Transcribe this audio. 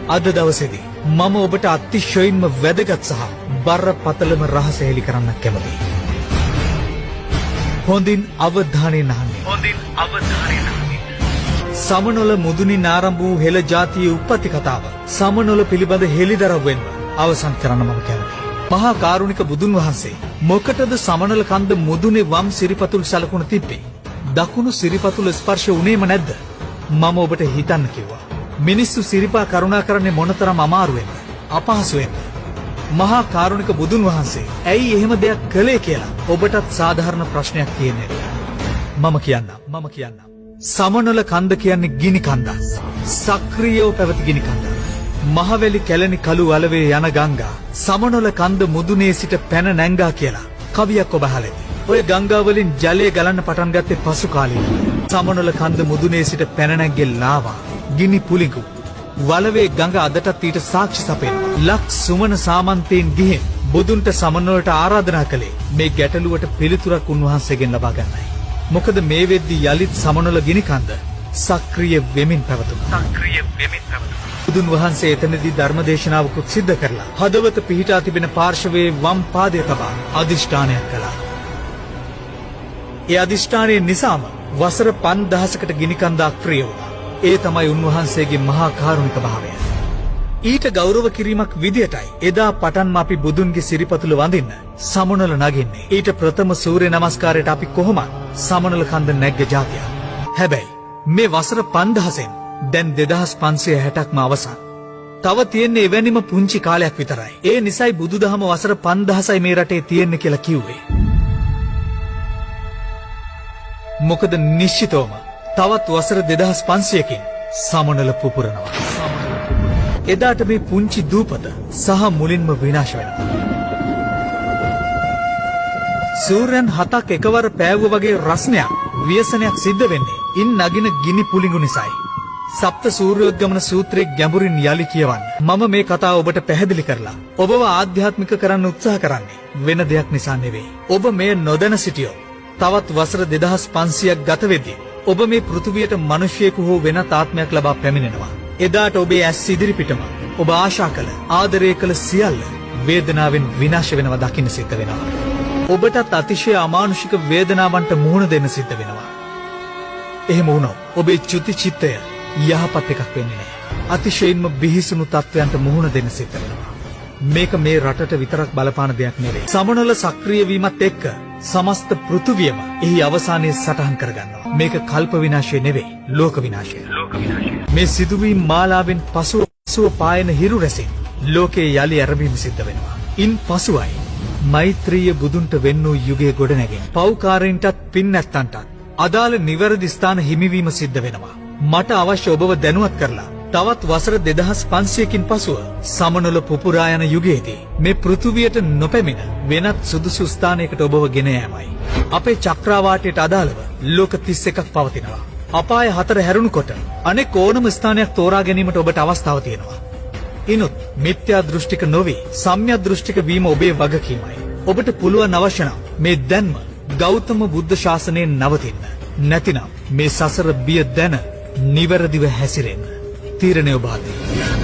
අද දවසේදී මම ඔබට අතිශයින්ම වැදගත් සහ බරපතලම රහස හෙළි කරන්න කැමතියි. හොඳින් අවධානයෙන් අහන්න. සමනොල මුදුනින් ආරම්භ වූ හෙළ ජාතියේ උප්පත්ති කතාව සමනොල පිළිබඳ හෙළිදරව් වෙන්න අවසන් කරන්න මම කැමතියි. මහා කාරුණික බුදුන් වහන්සේ මොකටද සමනොල කන්ද මුදුනේ වම් සිරිපතුල් සලකුණ තිබ්බේ? දකුණු සිරිපතුල ස්පර්ශ වුණේම නැද්ද? මම ඔබට හිතන්න කිව්වා. මිනිස්සු සිරිපා කරුණා කරන්නේ මොනතරම් අමාරුවෙන්ද, අපහසුවෙන්ද? මහා කාරුණික බුදුන් වහන්සේ ඇයි එහෙම දෙයක් කළේ කියලා ඔබටත් සාධාරණ ප්‍රශ්නයක් තියෙන්නේ. මම කියන්නම්. සමනොල කන්ද කියන්නේ ගිනි කන්දක්. සක්‍රීයව පැවති ගිනි කන්දක්. මහවැලි කැලණි කළු වලවේ යන ගංගා සමනොල කන්ද මුදුනේ සිට පැන නැංගා කියලා කවියක් ඔබ අහලා ඇති. ඔය ගංගා වලින් ජලය ගලන්න පටන් ගත්තේ පසු කාලීන. සමනොල කන්ද මුදුනේ සිට පැන නැග්ගේ ලාවා, ගිනි පුලිඟු. වලවේ ගඟ අදටත් ඊට සාක්ෂි සපයන. ලක් සුමන සාමන්තයෙන් ගිහින් බුදුන්ට සමනොලට ආරාධනා කළේ මේ ගැටලුවට පිළිතුරක් උන්වහන්සේගෙන් ලබා ගන්නයි. මොකද මේ වෙද්දී යලිත් සමනොල ගිනි කන්ද සක්‍රීය වෙමින් පැවතුණා. බුදුන් වහන්සේ එතනදී ධර්මදේශනාවකුත් සිද්ධ කරලා හදවත පිහිටා තිබෙන පාර්ශවයේ වම් පාදය තබා අදිෂ්ඨානයක් කළා. ඒ අදිෂ්ඨානයේ නිසාම වසර 5000කට ගිනි කන්ද අක්‍රිය වුණා. ඒ තමයි උන්වහන්සේගේ මහා කාරුණික භාවය. ඊට ගෞරව කිරීමක් විදියටයි එදා පටන්ම අපි බුදුන්ගේ සිරිපතුල වඳින්න සමනොල නගින්නේ. ඊට ප්‍රථම සූර්ය නමස්කාරයට අපි කොහොමද සමනොල කන්ද නැග්ග જાතිය. හැබැයි මේ වසර 5000න් දැන් 2560ක්ම අවසන්. තව තියෙන්නේ එවැනිම පුංචි කාලයක් විතරයි. ඒ නිසයි බුදුදහම වසර 5000යි මේ රටේ තියෙන්නේ කියලා කිව්වේ. මොකද නිශ්චිතවම තවත් වසර 2500කින් සමනොල පුපුරනවා. එදාට මේ පුංචි දූපත සහ මුලින්ම විනාශ වෙනවා. සූර්යයන් 7ක් එකවර පෑවුව වගේ රස්නයක්, ව්‍යසනයක් සිද්ධ වෙන්නේ ඉන් නගින ගිනි පුලිඟු නිසායි. සප්ත සූර්යෝද්ගමන සූත්‍රයේ ගැඹුරින් යලි කියවන්න. මම මේ කතාව ඔබට පැහැදිලි කරලා ඔබව ආධ්‍යාත්මික කරන්න උත්සාහ කරන්නේ වෙන දෙයක් නිසා නෙවෙයි. ඔබ මේ නොදැන සිටියොත් තවත් වසර 2500ක් ගත වෙද්දී ඔබ මේ පෘථුවියට මිනිසියෙකු හෝ වෙනත් ආත්මයක් ලබා පැමිණෙනවා. එදාට ඔබේ ඇස් ඉදිරිපිටම ඔබ ආශා කළ, ආදරය කළ සියල්ල වේදනාවෙන් විනාශ වෙනවා දකින්න සිද්ධ වෙනවා. ඔබටත් අතිශය අමානුෂික වේදනාවන්ට මුහුණ දෙන්න සිද්ධ වෙනවා. එහෙම වුණොත් ඔබේ චුති චිත්තය යහපත් එකක් වෙන්නේ නැහැ. අතිශයින්ම බිහිසුණු තත්වයන්ට මුහුණ දෙන්න සිද්ධ වෙනවා. මේක මේ රටට විතරක් බලපාන දෙයක් නෙවෙයි. සමනොල සක්‍රීය වීමත් එක්ක සමස්ත පෘථුවියම එහි අවසානයේ සටහන් කරගන්නවා. මේක කල්ප විනාශය නෙවෙයි, ලෝක විනාශය. මේ සිදුවීම් මාලාවෙන් පසුව පායන හිරු රැසින් ලෝකයේ යලි ඇරඹීම සිද්ධ වෙනවා. ඉන් පසුවයි මෛත්‍රීය බුදුන්ට වෙන්න වූ යුගයේ ගොඩනැගෙන පෞකාරයින්ටත් පින් නැත්තන්ටත් අදාළ නිවැරදි ස්ථාන හිමිවීම සිද්ධ වෙනවා. මට අවශ්‍ය ඔබව දැනුවත් කරලා තවත් වසර 2500කින් පසුව සමනොල පුපුරා යන යුගයේදී මේ පෘථුවියට නොපැමිණ වෙනත් සුදුසු ස්ථානයකට ඔබව ගෙන යාමයි. අපේ චක්‍රාවාටයට අදාළව ලෝක 31ක් පවතිනවා. අපාය 4 හැරුණුකොට අනෙක් ඕනම ස්ථානයක් තෝරා ගැනීමට ඔබට අවස්ථාව තියෙනවා. ඉනුත් මිත්‍යා දෘෂ්ටික නොවි සම්‍යක් දෘෂ්ටික වීම ඔබේ වගකීමයි. ඔබට පුළුවන් අවශ්‍ය නම් මේ දැන්ම ගෞතම බුද්ධ ශාසනයේ නවතින්න. නැතිනම් මේ සසර බිය දැන නිවැරදිව හැසිරෙන්න. තීරණය ඔබ අතේ.